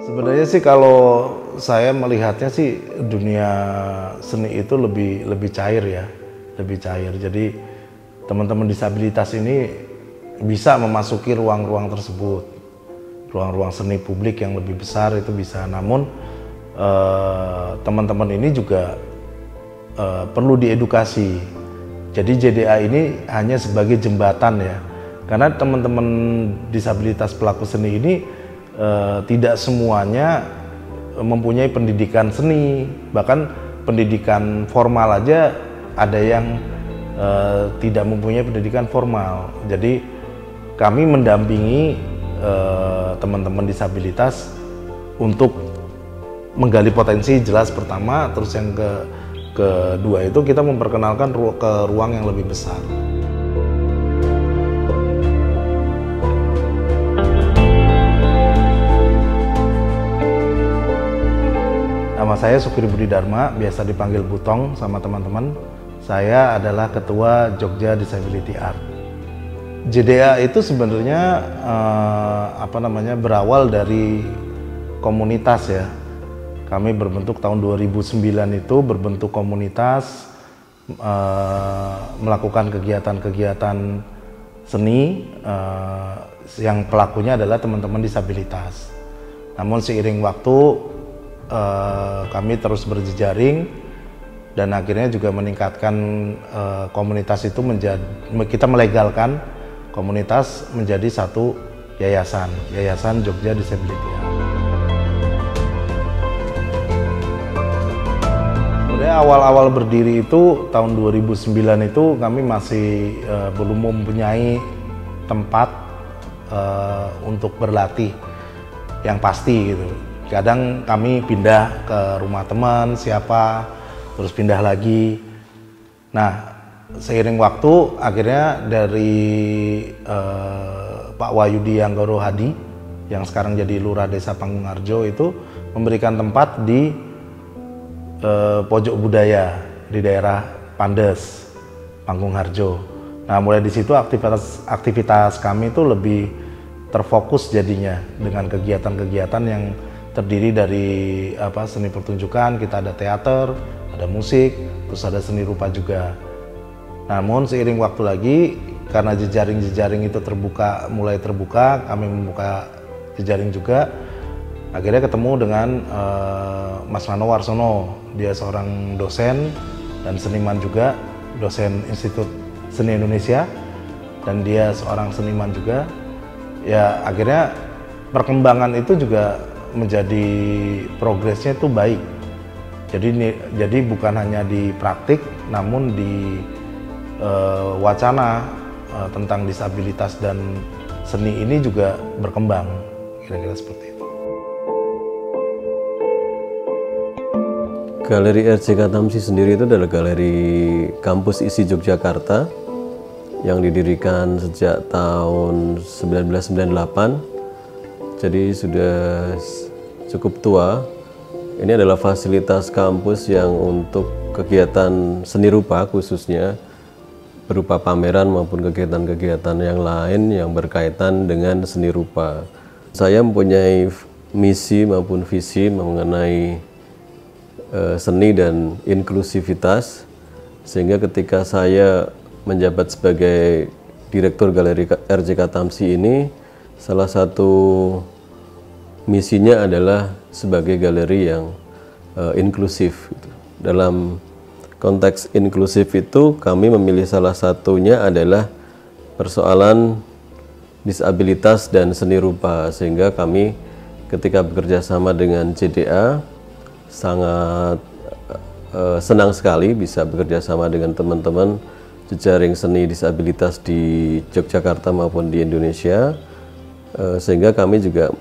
Sebenarnya sih kalau saya melihatnya sih dunia seni itu lebih cair ya, lebih cair. Jadi teman-teman disabilitas ini bisa memasuki ruang-ruang tersebut, ruang-ruang seni publik yang lebih besar itu bisa. Namun teman-teman ini juga perlu diedukasi. Jadi JDA ini hanya sebagai jembatan ya, karena teman-teman disabilitas pelaku seni ini tidak semuanya mempunyai pendidikan seni, bahkan pendidikan formal aja ada yang tidak mempunyai pendidikan formal. Jadi kami mendampingi teman-teman disabilitas untuk menggali potensi jelas pertama, terus yang kedua itu kita memperkenalkan ke ruang yang lebih besar. Nama saya Sukri Budi Dharma, biasa dipanggil Butong sama teman-teman. Saya adalah Ketua Jogja Disability Art. JDA itu sebenarnya berawal dari komunitas ya. Kami berbentuk tahun 2009 itu berbentuk komunitas, melakukan kegiatan-kegiatan seni yang pelakunya adalah teman-teman disabilitas. Namun seiring waktu kami terus berjejaring dan akhirnya juga meningkatkan komunitas itu kita melegalkan komunitas menjadi satu yayasan Jogja Disability Art. Sebenarnya awal-awal berdiri itu tahun 2009 itu kami masih belum mempunyai tempat untuk berlatih yang pasti gitu. Kadang kami pindah ke rumah teman siapa, terus pindah lagi. Nah, seiring waktu akhirnya dari Pak Wahyudi Anggoro Hadi yang sekarang jadi Lurah Desa Panggung-Harjo itu memberikan tempat di pojok budaya di daerah Pandes, Panggung-Harjo. Nah, mulai di situ aktivitas kami itu lebih terfokus jadinya dengan kegiatan-kegiatan yang terdiri dari seni pertunjukan, kita ada teater, ada musik, terus ada seni rupa juga. Namun seiring waktu lagi, karena jejaring-jejaring itu mulai terbuka, kami membuka jejaring juga. Akhirnya ketemu dengan Mas Nano Warsono, dia seorang dosen dan seniman juga, dosen Institut Seni Indonesia, dan dia seorang seniman juga. Ya akhirnya perkembangan itu juga menjadi progresnya itu baik. Jadi bukan hanya di praktik, namun di wacana tentang disabilitas dan seni ini juga berkembang, kira-kira seperti itu. Galeri RJK Tamsi sendiri itu adalah galeri kampus ISI Yogyakarta yang didirikan sejak tahun 1998. Jadi sudah cukup tua. Ini adalah fasilitas kampus yang untuk kegiatan seni rupa khususnya berupa pameran maupun kegiatan-kegiatan yang lain yang berkaitan dengan seni rupa. Saya mempunyai misi maupun visi mengenai seni dan inklusivitas, sehingga ketika saya menjabat sebagai Direktur Galeri RJK Tamsi ini, salah satu misinya adalah sebagai galeri yang inklusif. Dalam konteks inklusif itu kami memilih salah satunya adalah persoalan disabilitas dan seni rupa, sehingga kami ketika bekerja sama dengan JDA sangat senang sekali bisa bekerja sama dengan teman-teman jejaring seni disabilitas di Yogyakarta maupun di Indonesia, sehingga kami juga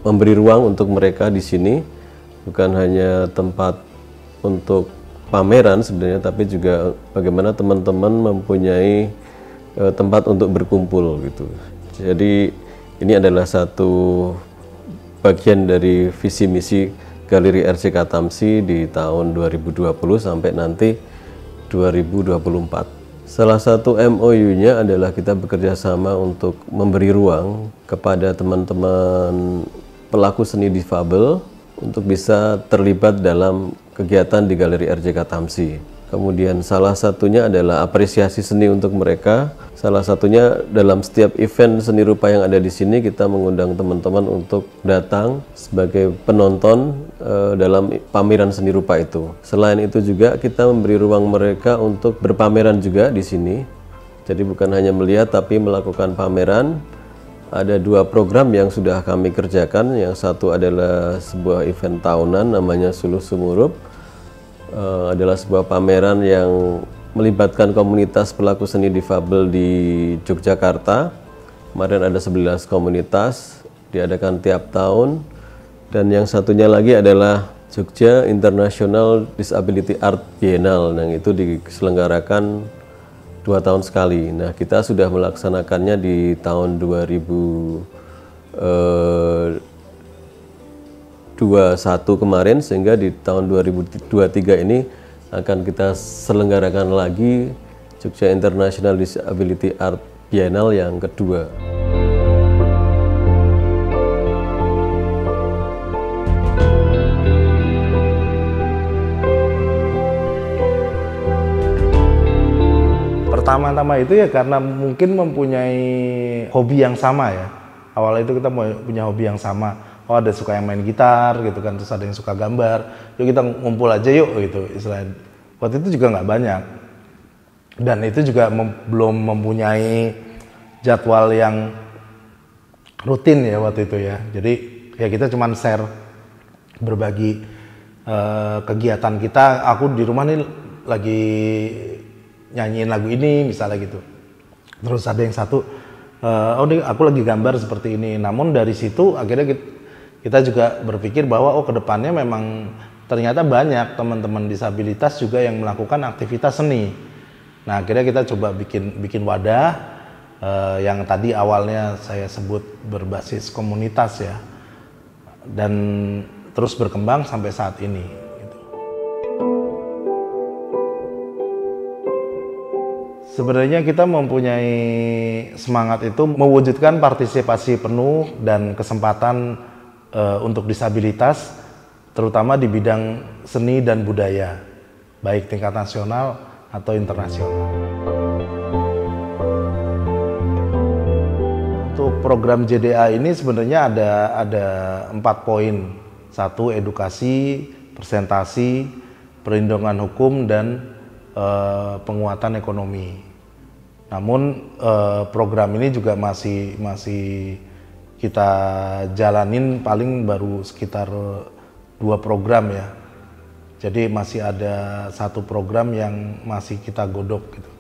memberi ruang untuk mereka di sini, bukan hanya tempat untuk pameran sebenarnya, tapi juga bagaimana teman-teman mempunyai tempat untuk berkumpul gitu. Jadi ini adalah satu bagian dari visi misi Galeri RJK Tamsi di tahun 2020 sampai nanti 2024. Salah satu MOU-nya adalah kita bekerja sama untuk memberi ruang kepada teman-teman pelaku seni difabel untuk bisa terlibat dalam kegiatan di Galeri RJK Tamsi. Kemudian salah satunya adalah apresiasi seni untuk mereka. Salah satunya dalam setiap event seni rupa yang ada di sini kita mengundang teman-teman untuk datang sebagai penonton dalam pameran seni rupa itu. Selain itu juga kita memberi ruang mereka untuk berpameran juga di sini. Jadi bukan hanya melihat tapi melakukan pameran. Ada 2 program yang sudah kami kerjakan. Yang satu adalah sebuah event tahunan namanya Suluh Sumurup. Adalah sebuah pameran yang melibatkan komunitas pelaku seni difabel di Yogyakarta. Kemarin ada 11 komunitas, diadakan tiap tahun. Dan yang satunya lagi adalah Jogja International Disability Art Biennale, yang itu diselenggarakan 2 tahun sekali. Nah, kita sudah melaksanakannya di tahun 2021 kemarin, sehingga di tahun 2023 ini akan kita selenggarakan lagi Jogja International Disability Art Biennale yang kedua. Pertama-tama itu ya karena mungkin mempunyai hobi yang sama ya. Awalnya itu kita punya hobi yang sama. Oh, ada suka yang main gitar gitu kan, terus ada yang suka gambar. Yuk kita ngumpul aja yuk gitu istilahnya. Waktu itu juga nggak banyak. Dan itu juga belum mempunyai jadwal yang rutin ya waktu itu ya. Jadi ya kita cuma share, berbagi kegiatan kita. Aku di rumah nih lagi nyanyiin lagu ini misalnya gitu. Terus ada yang satu, oh ini aku lagi gambar seperti ini. Namun dari situ akhirnya kita juga berpikir bahwa oh kedepannya memang ternyata banyak teman-teman disabilitas juga yang melakukan aktivitas seni. Nah akhirnya kita coba bikin wadah yang tadi awalnya saya sebut berbasis komunitas ya, dan terus berkembang sampai saat ini. Sebenarnya kita mempunyai semangat itu mewujudkan partisipasi penuh dan kesempatan untuk disabilitas, terutama di bidang seni dan budaya, baik tingkat nasional atau internasional. Untuk program JDA ini sebenarnya ada 4 poin. 1, edukasi, presentasi, perlindungan hukum, dan penguatan ekonomi. Namun program ini juga masih kita jalanin paling baru sekitar 2 program ya. Jadi masih ada 1 program yang masih kita godok gitu.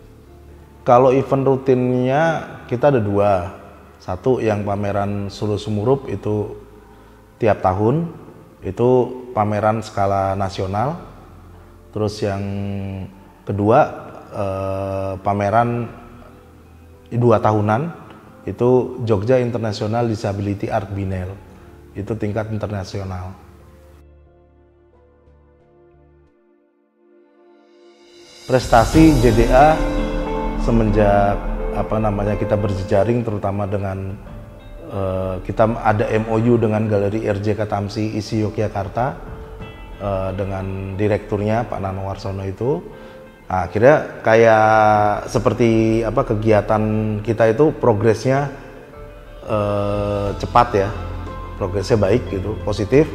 Kalau event rutinnya kita ada 2. 1 yang pameran Suluh Sumurup itu tiap tahun, itu pameran skala nasional. Terus yang kedua pameran 2 tahunan itu Jogja International Disability Art Biennale, itu tingkat internasional. Prestasi JDA semenjak kita berjejaring, terutama dengan kita ada MOU dengan Galeri RJK Tamsi ISI Yogyakarta dengan direkturnya Pak Nano Warsono itu. Nah, akhirnya kayak seperti kegiatan kita itu progresnya cepat ya, progresnya baik gitu, positif,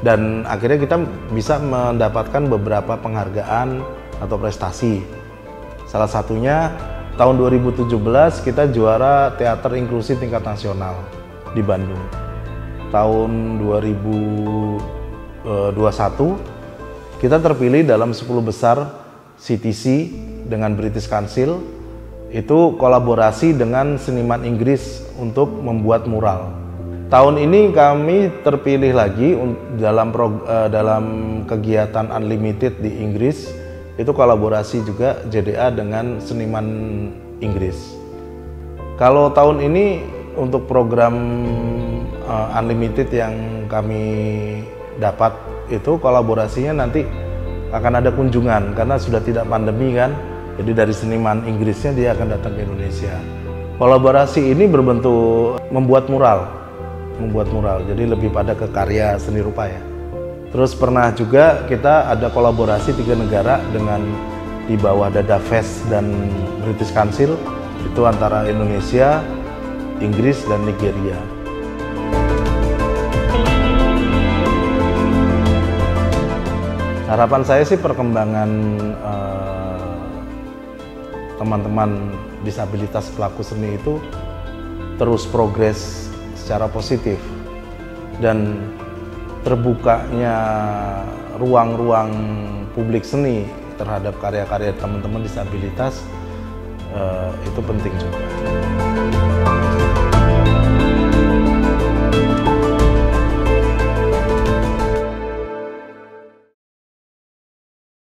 dan akhirnya kita bisa mendapatkan beberapa penghargaan atau prestasi. Salah satunya tahun 2017 kita juara teater inklusi tingkat nasional di Bandung. Tahun 2021 kita terpilih dalam 10 besar CTC dengan British Council, itu kolaborasi dengan seniman Inggris untuk membuat mural. Tahun ini kami terpilih lagi dalam kegiatan Unlimited di Inggris, itu kolaborasi juga JDA dengan seniman Inggris. Kalau tahun ini untuk program Unlimited yang kami dapat itu kolaborasinya nanti akan ada kunjungan karena sudah tidak pandemi kan. Jadi dari seniman Inggrisnya dia akan datang ke Indonesia. Kolaborasi ini berbentuk membuat mural. Jadi lebih pada ke karya seni rupa ya. Terus pernah juga kita ada kolaborasi 3 negara dengan di bawah Dada Fest dan British Council, itu antara Indonesia, Inggris, dan Nigeria. Harapan saya sih perkembangan teman-teman disabilitas pelaku seni itu terus progres secara positif dan terbukanya ruang-ruang publik seni terhadap karya-karya teman-teman disabilitas itu penting juga.